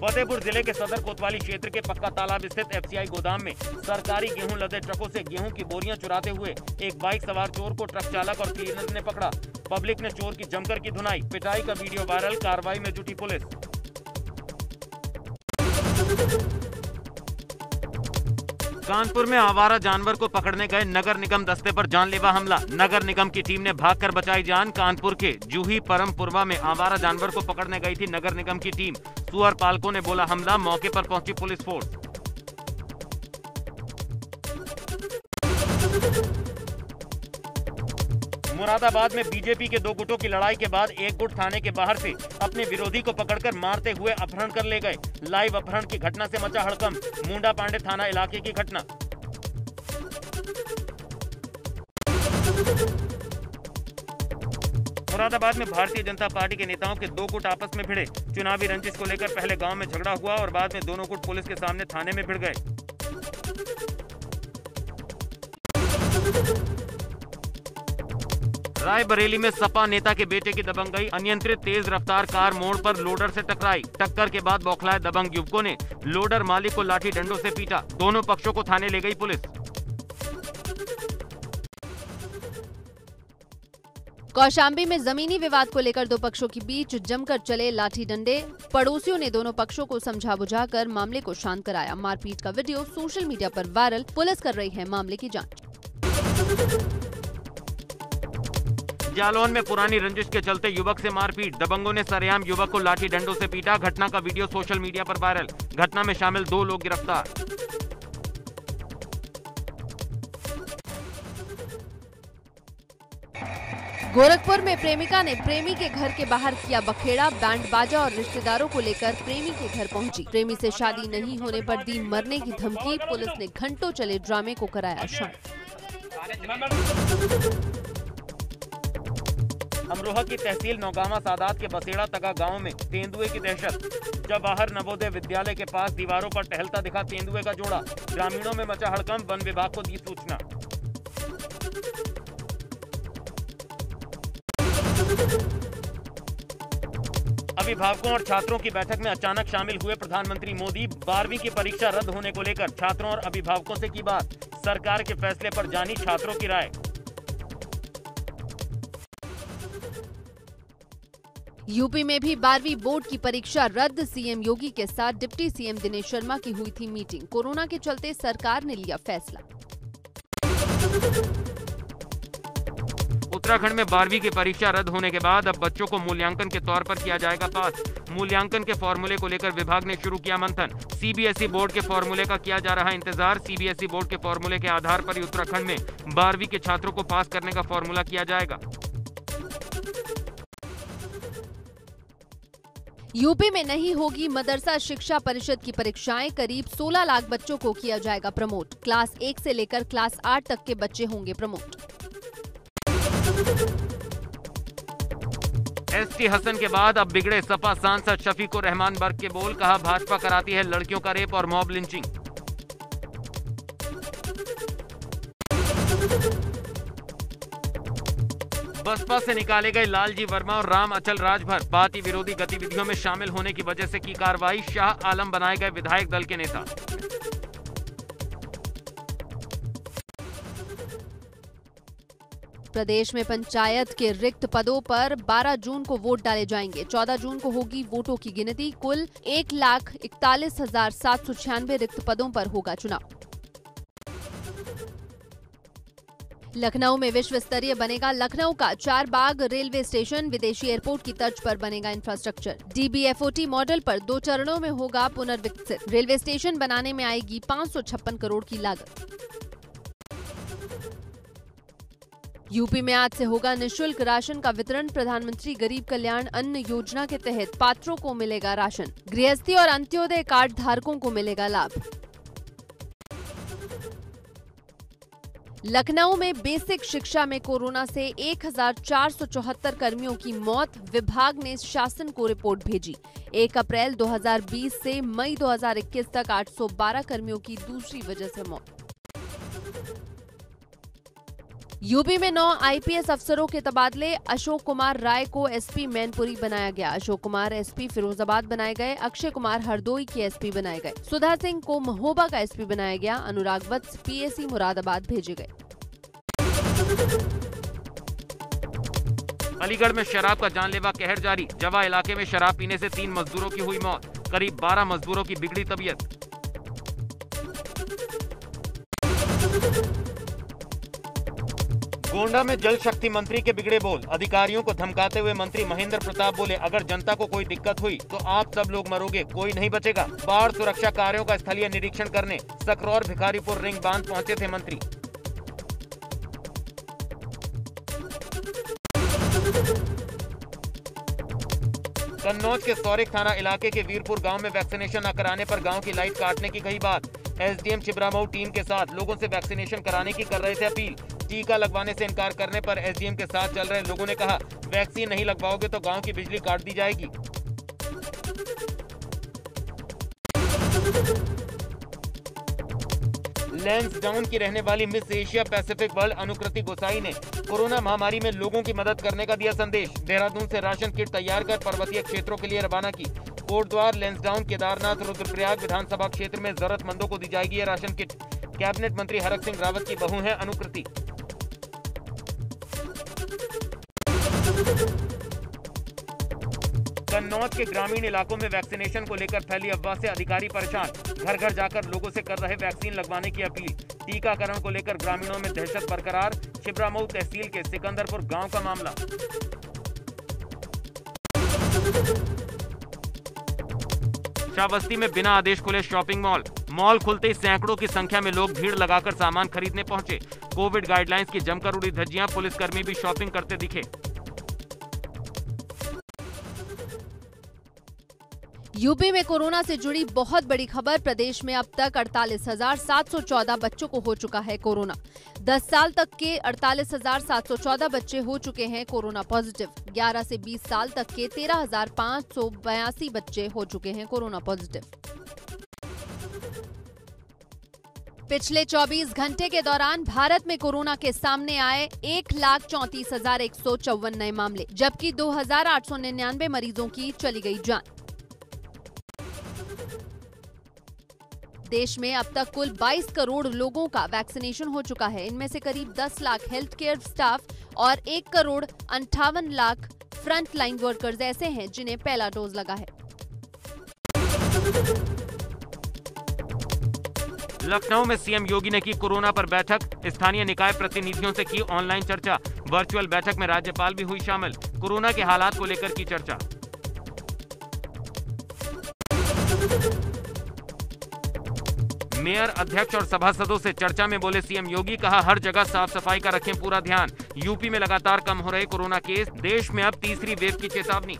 फतेहपुर जिले के सदर कोतवाली क्षेत्र के पक्का तालाब स्थित एफसीआई गोदाम में सरकारी गेहूं लदे ट्रकों से गेहूं की बोरियां चुराते हुए एक बाइक सवार चोर को ट्रक चालक और क्लीनर ने पकड़ा। पब्लिक ने चोर की जमकर की धुनाई, पिटाई का वीडियो वायरल, कार्रवाई में जुटी पुलिस। कानपुर में आवारा जानवर को पकड़ने गए नगर निगम दस्ते पर जानलेवा हमला, नगर निगम की टीम ने भागकर बचाई जान। कानपुर के जूही परमपुरवा में आवारा जानवर को पकड़ने गई थी नगर निगम की टीम। सुअर पालकों ने बोला हमला, मौके पर पहुंची पुलिस फोर्स। मुरादाबाद में बीजेपी के दो गुटों की लड़ाई के बाद एक गुट थाने के बाहर से अपने विरोधी को पकड़कर मारते हुए अपहरण कर ले गए। लाइव अपहरण की घटना से मचा हड़कंप, मुंडा पांडे थाना इलाके की घटना। मुरादाबाद में भारतीय जनता पार्टी के नेताओं के दो गुट आपस में भिड़े। चुनावी रंजिश को लेकर पहले गांव में झगड़ा हुआ और बाद में दोनों गुट पुलिस के सामने थाने में भिड़ गए। रायबरेली में सपा नेता के बेटे की दबंगई, अनियंत्रित तेज रफ्तार कार मोड़ पर लोडर से टकराई। टक्कर के बाद बौखलाए दबंग युवकों ने लोडर मालिक को लाठी डंडों से पीटा। दोनों पक्षों को थाने ले गई पुलिस। कौशाम्बी में जमीनी विवाद को लेकर दो पक्षों के बीच जमकर चले लाठी डंडे। पड़ोसियों ने दोनों पक्षों को समझा बुझाकर मामले को शांत कराया। मारपीट का वीडियो सोशल मीडिया पर वायरल, पुलिस कर रही है मामले की जांच। जालौन में पुरानी रंजिश के चलते युवक से मारपीट, दबंगों ने सरेआम युवक को लाठी डंडों से पीटा। घटना का वीडियो सोशल मीडिया पर वायरल, घटना में शामिल 2 लोग गिरफ्तार। गोरखपुर में प्रेमिका ने प्रेमी के घर के बाहर किया बखेड़ा, बैंड बाजा और रिश्तेदारों को लेकर प्रेमी के घर पहुंची। प्रेमी से शादी नहीं होने पर दी मरने की धमकी, पुलिस ने घंटों चले ड्रामे को कराया शांत। अमरोहा की तहसील नौगावा सादात के बसेड़ा तगा गांव में तेंदुए की दहशत। जवाहर नवोदय विद्यालय के पास दीवारों पर टहलता दिखा तेंदुए का जोड़ा। ग्रामीणों में मचा हड़कंप, वन विभाग को दी सूचना। अभिभावकों और छात्रों की बैठक में अचानक शामिल हुए प्रधानमंत्री मोदी। 12वीं की परीक्षा रद्द होने को लेकर छात्रों और अभिभावकों से की बात। सरकार के फैसले पर जानी छात्रों की राय। यूपी में भी 12वीं बोर्ड की परीक्षा रद्द, सीएम योगी के साथ डिप्टी सीएम दिनेश शर्मा की हुई थी मीटिंग। कोरोना के चलते सरकार ने लिया फैसला। उत्तराखंड में 12वीं की परीक्षा रद्द होने के बाद अब बच्चों को मूल्यांकन के तौर पर किया जाएगा पास। मूल्यांकन के फॉर्मूले को लेकर विभाग ने शुरू किया मंथन। सीबीएसई बोर्ड के फॉर्मूले का किया जा रहा है इंतजार। सीबीएसई बोर्ड के फॉर्मूले के आधार पर ही उत्तराखंड में 12वीं के छात्रों को पास करने का फॉर्मूला किया जाएगा। यूपी में नहीं होगी मदरसा शिक्षा परिषद की परीक्षाएं, करीब 16 लाख बच्चों को किया जाएगा प्रमोट। क्लास 1 से लेकर क्लास 8 तक के बच्चे होंगे प्रमोट। एसटी हसन के बाद अब बिगड़े सपा सांसद शफीकुर रहमान बर्क के बोल, कहा भाजपा कराती है लड़कियों का रेप और मॉब लिंचिंग। बसपा से निकाले गए लालजी वर्मा और राम अचल राजभर, पार्टी विरोधी गतिविधियों में शामिल होने की वजह से की कार्रवाई। शाह आलम बनाए गए विधायक दल के नेता। प्रदेश में पंचायत के रिक्त पदों पर 12 जून को वोट डाले जाएंगे। 14 जून को होगी वोटों की गिनती। कुल 1,41,796 रिक्त पदों पर होगा चुनाव। लखनऊ में विश्व स्तरीय बनेगा लखनऊ का 4 बाग रेलवे स्टेशन। विदेशी एयरपोर्ट की तर्ज पर बनेगा इंफ्रास्ट्रक्चर। डीबीएफओटी मॉडल पर 2 चरणों में होगा पुनर्विकसित। रेलवे स्टेशन बनाने में आएगी 556 करोड़ की लागत। यूपी में आज से होगा निःशुल्क राशन का वितरण। प्रधानमंत्री गरीब कल्याण अन्न योजना के तहत पात्रों को मिलेगा राशन। गृहस्थी और अंत्योदय कार्ड धारकों को मिलेगा लाभ। लखनऊ में बेसिक शिक्षा में कोरोना से 1,474 कर्मियों की मौत। विभाग ने शासन को रिपोर्ट भेजी। 1 अप्रैल 2020 से मई 2021 तक 812 कर्मियों की दूसरी वजह से मौत। यूपी में 9 आईपीएस अफसरों के तबादले। अशोक कुमार राय को एसपी मैनपुरी बनाया गया। अशोक कुमार एसपी फिरोजाबाद बनाए गए। अक्षय कुमार हरदोई के एसपी बनाए गए। सुधा सिंह को महोबा का एसपी बनाया गया। अनुराग वत्स पीएसी मुरादाबाद भेजे गए। अलीगढ़ में शराब का जानलेवा कहर जारी। जवा इलाके में शराब पीने से 3 मजदूरों की हुई मौत। करीब 12 मजदूरों की बिगड़ी तबीयत। गोंडा में जल शक्ति मंत्री के बिगड़े बोल। अधिकारियों को धमकाते हुए मंत्री महेंद्र प्रताप बोले, अगर जनता को कोई दिक्कत हुई तो आप सब लोग मरोगे, कोई नहीं बचेगा। बाढ़ सुरक्षा कार्यों का स्थलीय निरीक्षण करने सकरौर भिखारीपुर रिंग बांध पहुंचे थे मंत्री। कन्नौज के सौरिक थाना इलाके के वीरपुर गांव में वैक्सीनेशन न कराने पर गांव की लाइट काटने की कही बात। एसडीएम छिबरामऊ टीम के साथ लोगों से वैक्सीनेशन कराने की कर रहे थे अपील। टीका लगवाने से इनकार करने पर एसडीएम के साथ चल रहे लोगों ने कहा, वैक्सीन नहीं लगवाओगे तो गांव की बिजली काट दी जाएगी। लैंसडाउन की रहने वाली मिस एशिया पैसिफिक वर्ल्ड अनुकृति गोसाई ने कोरोना महामारी में लोगों की मदद करने का दिया संदेश। देहरादून से राशन किट तैयार कर पर्वतीय क्षेत्रों के लिए रवाना की। कोटद्वार, लैंसडाउन, केदारनाथ, रुद्रप्रयाग विधानसभा क्षेत्र में जरूरतमंदों को दी जाएगी ये राशन किट। कैबिनेट मंत्री हरक सिंह रावत की बहू है अनुकृति। कन्नौज के ग्रामीण इलाकों में वैक्सीनेशन को लेकर फैली अफवाह से अधिकारी परेशान। घर घर जाकर लोगों से कर रहे वैक्सीन लगवाने की अपील। टीकाकरण को लेकर ग्रामीणों में दहशत बरकरार। छिबरामऊ तहसील के सिकंदरपुर गांव का मामला। श्रावस्ती में बिना आदेश खुले शॉपिंग मॉल। मॉल खुलते ही सैकड़ों की संख्या में लोग भीड़ लगाकर सामान खरीदने पहुंचे। कोविड गाइडलाइंस की जमकर उड़ी धज्जियां। पुलिसकर्मी भी शॉपिंग करते दिखे। यूपी में कोरोना से जुड़ी बहुत बड़ी खबर। प्रदेश में अब तक 48,714 बच्चों को हो चुका है कोरोना। 10 साल तक के 48,714 बच्चे हो चुके हैं कोरोना पॉजिटिव। 11 से 20 साल तक के 13,582 बच्चे हो चुके हैं कोरोना पॉजिटिव। पिछले 24 घंटे के दौरान भारत में कोरोना के सामने आए 1,34,154 नए मामले, जबकि 2,899 मरीजों की चली गई जान। देश में अब तक कुल 22 करोड़ लोगों का वैक्सीनेशन हो चुका है। इनमें से करीब 10 लाख हेल्थ केयर स्टाफ और 1,58,00,000 फ्रंट लाइन वर्कर्स ऐसे हैं जिन्हें पहला डोज लगा है। लखनऊ में सीएम योगी ने की कोरोना पर बैठक। स्थानीय निकाय प्रतिनिधियों से की ऑनलाइन चर्चा। वर्चुअल बैठक में राज्यपाल भी हुई शामिल। कोरोना के हालात को लेकर की चर्चा। मेयर, अध्यक्ष और सभासदों से चर्चा में बोले सीएम योगी। कहा, हर जगह साफ सफाई का रखें पूरा ध्यान। यूपी में लगातार कम हो रहे कोरोना केस। देश में अब तीसरी वेव की चेतावनी।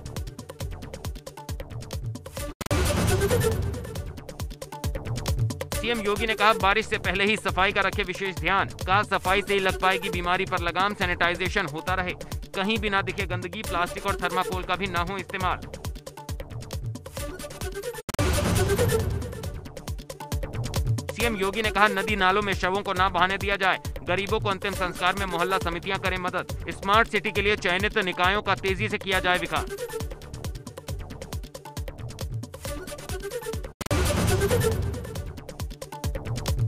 सीएम योगी ने कहा, बारिश से पहले ही सफाई का रखे विशेष ध्यान। कहा, सफाई से ही लग पाएगी बीमारी पर लगाम। सैनिटाइजेशन होता रहे, कहीं भी ना दिखे गंदगी। प्लास्टिक और थर्माकोल का भी ना हो इस्तेमाल। सीएम योगी ने कहा, नदी नालों में शवों को ना बहाने दिया जाए। गरीबों को अंतिम संस्कार में मोहल्ला समितियां करें मदद। स्मार्ट सिटी के लिए चयनित निकायों का तेजी से किया जाए विकास।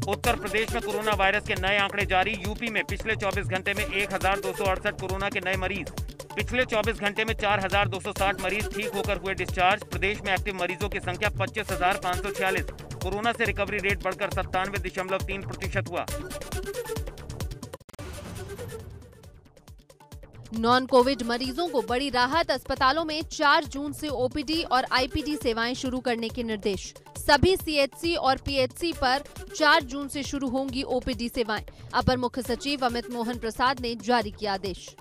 उत्तर प्रदेश में कोरोना वायरस के नए आंकड़े जारी। यूपी में पिछले 24 घंटे में 1,268 कोरोना के नए मरीज। पिछले 24 घंटे में 4,260 मरीज ठीक होकर हुए डिस्चार्ज। प्रदेश में एक्टिव मरीजों की संख्या 25,546। कोरोना से रिकवरी रेट बढ़कर 97.3% हुआ। नॉन कोविड मरीजों को बड़ी राहत। अस्पतालों में 4 जून से ओपीडी और आईपीडी सेवाएं शुरू करने के निर्देश। सभी सीएचसी और पीएचसी पर 4 जून से शुरू होंगी ओपीडी सेवाएं। अपर मुख्य सचिव अमित मोहन प्रसाद ने जारी किया आदेश।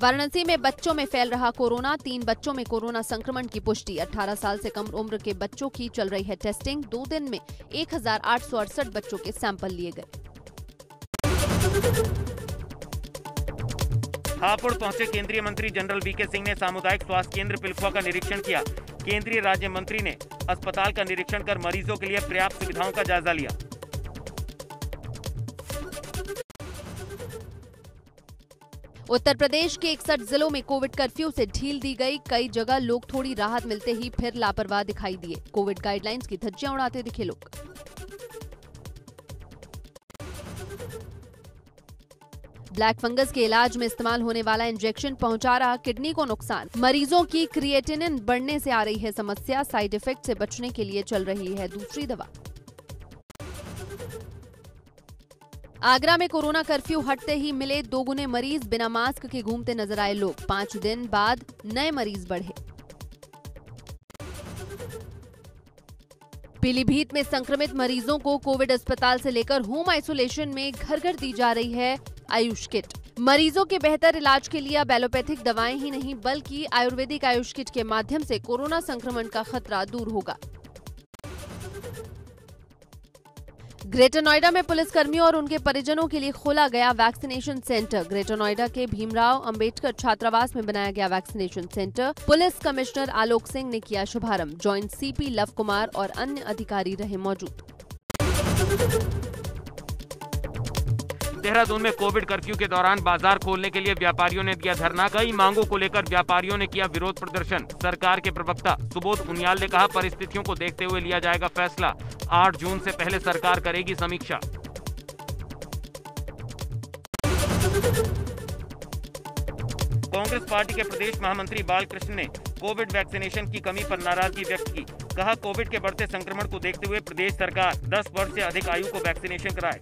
वाराणसी में बच्चों में फैल रहा कोरोना। 3 बच्चों में कोरोना संक्रमण की पुष्टि। 18 साल से कम उम्र के बच्चों की चल रही है टेस्टिंग। 2 दिन में 1,868 बच्चों के सैंपल लिए गए। हापुड़ पहुंचे केंद्रीय मंत्री जनरल वीके सिंह ने सामुदायिक स्वास्थ्य केंद्र पिलखुआ का निरीक्षण किया। केंद्रीय राज्य मंत्री ने अस्पताल का निरीक्षण कर मरीजों के लिए पर्याप्त सुविधाओं का जायजा लिया। उत्तर प्रदेश के 61 जिलों में कोविड कर्फ्यू से ढील दी गई। कई जगह लोग थोड़ी राहत मिलते ही फिर लापरवाह दिखाई दिए। कोविड गाइडलाइंस की धज्जियां उड़ाते दिखे लोग। ब्लैक फंगस के इलाज में इस्तेमाल होने वाला इंजेक्शन पहुंचा रहा किडनी को नुकसान। मरीजों की क्रिएटिनिन बढ़ने से आ रही है समस्या। साइड इफेक्ट से बचने के लिए चल रही है दूसरी दवा। आगरा में कोरोना कर्फ्यू हटते ही मिले 2 गुने मरीज। बिना मास्क के घूमते नजर आए लोग। 5 दिन बाद नए मरीज बढ़े। पीलीभीत में संक्रमित मरीजों को कोविड अस्पताल से लेकर होम आइसोलेशन में घर घर दी जा रही है आयुष किट। मरीजों के बेहतर इलाज के लिए अब एलोपैथिक दवाएं ही नहीं बल्कि आयुर्वेदिक आयुष किट के माध्यम से कोरोना संक्रमण का खतरा दूर होगा। ग्रेटर नोएडा में पुलिसकर्मियों और उनके परिजनों के लिए खोला गया वैक्सीनेशन सेंटर। ग्रेटर नोएडा के भीमराव अंबेडकर छात्रावास में बनाया गया vaccination centre. Police commissioner Alok Singh ने किया शुभारंभ। जॉइंट सीपी लव कुमार और अन्य अधिकारी रहे मौजूद। देहरादून में कोविड कर्फ्यू के दौरान बाजार खोलने के लिए व्यापारियों ने दिया धरना। कई मांगों को लेकर व्यापारियों ने किया विरोध प्रदर्शन। सरकार के प्रवक्ता सुबोध उनियाल ने कहा, परिस्थितियों को देखते हुए लिया जाएगा फैसला। 8 जून से पहले सरकार करेगी समीक्षा। कांग्रेस पार्टी के प्रदेश महामंत्री बालकृष्ण ने कोविड वैक्सीनेशन की कमी पर नाराजगी व्यक्त की। कहा, कोविड के बढ़ते संक्रमण को देखते हुए प्रदेश सरकार 10 वर्ष से अधिक आयु को वैक्सीनेशन कराए।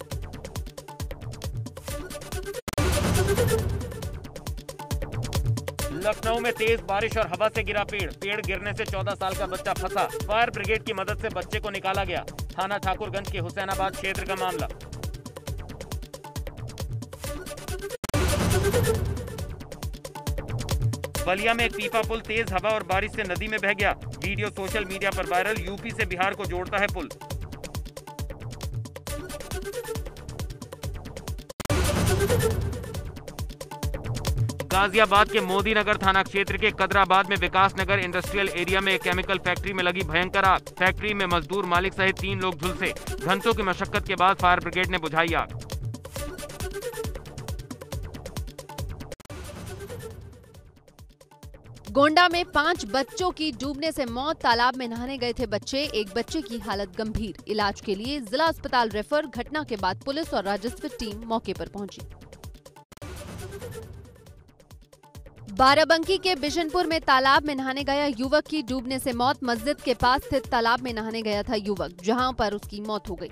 लखनऊ में तेज बारिश और हवा से गिरा पेड़ गिरने से 14 साल का बच्चा फंसा। फायर ब्रिगेड की मदद से बच्चे को निकाला गया। थाना ठाकुरगंज के हुसैनाबाद क्षेत्र का मामला। बलिया में एक पीपा पुल तेज हवा और बारिश से नदी में बह गया। वीडियो सोशल मीडिया पर वायरल। यूपी से बिहार को जोड़ता है पुल। गाजियाबाद के मोदी नगर थाना क्षेत्र के कदराबाद में विकास नगर इंडस्ट्रियल एरिया में एक केमिकल फैक्ट्री में लगी भयंकर आग। फैक्ट्री में मजदूर मालिक सहित 3 लोग झुलसे। घंटों की मशक्कत के बाद फायर ब्रिगेड ने बुझाई आग। गोंडा में 5 बच्चों की डूबने से मौत। तालाब में नहाने गए थे बच्चे। एक बच्चे की हालत गंभीर। इलाज के लिए जिला अस्पताल रेफर। घटना के बाद पुलिस और राजस्व टीम मौके पर पहुंची। बाराबंकी के बिशनपुर में तालाब में नहाने गया युवक की डूबने से मौत। मस्जिद के पास स्थित तालाब में नहाने गया था युवक, जहां पर उसकी मौत हो गई।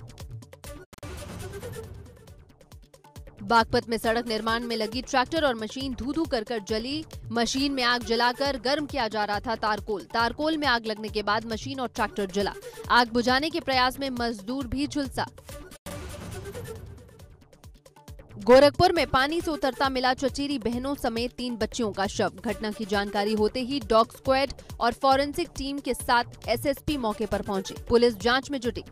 बागपत में सड़क निर्माण में लगी ट्रैक्टर और मशीन धू-धू कर जली। मशीन में आग जलाकर गर्म किया जा रहा था तारकोल में आग लगने के बाद मशीन और ट्रैक्टर जला। आग बुझाने के प्रयास में मजदूर भी झुलसा। गोरखपुर में पानी से उतरता मिला चचेरी बहनों समेत 3 बच्चियों का शव। घटना की जानकारी होते ही डॉग स्क्वाड और फॉरेंसिक टीम के साथ एसएसपी मौके पर पहुंचे। पुलिस जांच में जुटी।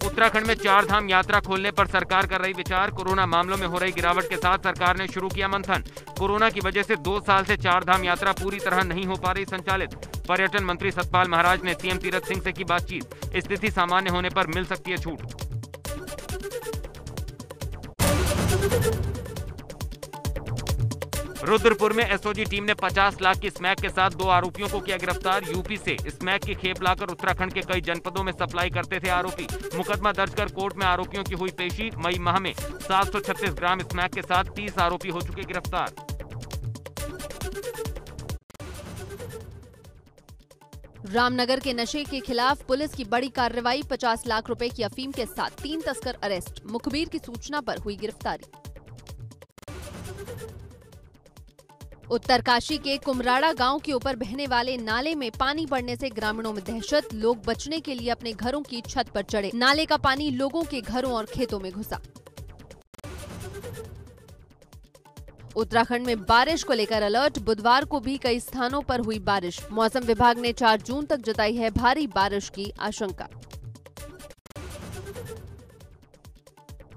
उत्तराखंड में 4 धाम यात्रा खोलने पर सरकार कर रही विचार। कोरोना मामलों में हो रही गिरावट के साथ सरकार ने शुरू किया मंथन। कोरोना की वजह से 2 साल से 4 धाम यात्रा पूरी तरह नहीं हो पा रही संचालित। पर्यटन मंत्री सतपाल महाराज ने सीएम तीरथ सिंह से की बातचीत। स्थिति सामान्य होने पर मिल सकती है छूट। रुद्रपुर में एसओजी टीम ने 50 लाख की स्मैक के साथ 2 आरोपियों को किया गिरफ्तार। यूपी से स्मैक की खेप लाकर उत्तराखंड के कई जनपदों में सप्लाई करते थे आरोपी। मुकदमा दर्ज कर कोर्ट में आरोपियों की हुई पेशी। मई माह में 736 ग्राम स्मैक के साथ 30 आरोपी हो चुके गिरफ्तार। रामनगर के नशे के खिलाफ पुलिस की बड़ी कार्रवाई। 50 लाख रुपए की अफीम के साथ 3 तस्कर अरेस्ट। मुखबिर की सूचना पर हुई गिरफ्तारी। उत्तरकाशी के कुमराड़ा गांव के ऊपर बहने वाले नाले में पानी बढ़ने से ग्रामीणों में दहशत। लोग बचने के लिए अपने घरों की छत पर चढ़े। नाले का पानी लोगों के घरों और खेतों में घुसा। उत्तराखंड में बारिश को लेकर अलर्ट। बुधवार को भी कई स्थानों पर हुई बारिश। मौसम विभाग ने 4 जून तक जताई है भारी बारिश की आशंका।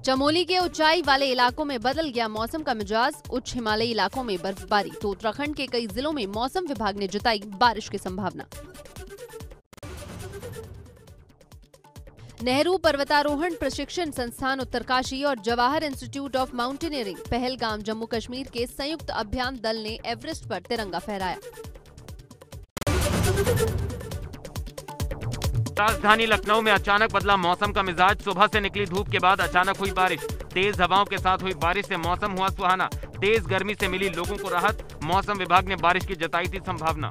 चमोली के ऊंचाई वाले इलाकों में बदल गया मौसम का मिजाज। उच्च हिमालयी इलाकों में बर्फबारी तो उत्तराखंड के कई जिलों में मौसम विभाग ने जताई बारिश की संभावना। नेहरू पर्वतारोहण प्रशिक्षण संस्थान उत्तरकाशी और Jawahar institute of mountaineering Pahalgam Jammu Kashmir के संयुक्त अभियान दल ने एवरेस्ट पर तिरंगा फहराया। राजधानी लखनऊ में अचानक बदला मौसम का मिजाज। सुबह से निकली धूप के बाद अचानक हुई बारिश। तेज हवाओं के साथ हुई बारिश से मौसम हुआ सुहाना। तेज गर्मी से मिली लोगों को राहत। मौसम विभाग ने बारिश की जताई थी संभावना।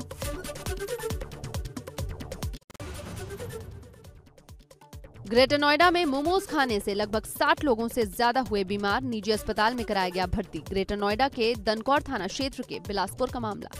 ग्रेटर नोएडा में मोमोज खाने से लगभग 60 लोगों से ज्यादा हुए बीमार। निजी अस्पताल में कराया गया भर्ती। ग्रेटर नोएडा के दनकौर थाना क्षेत्र के बिलासपुर का मामला।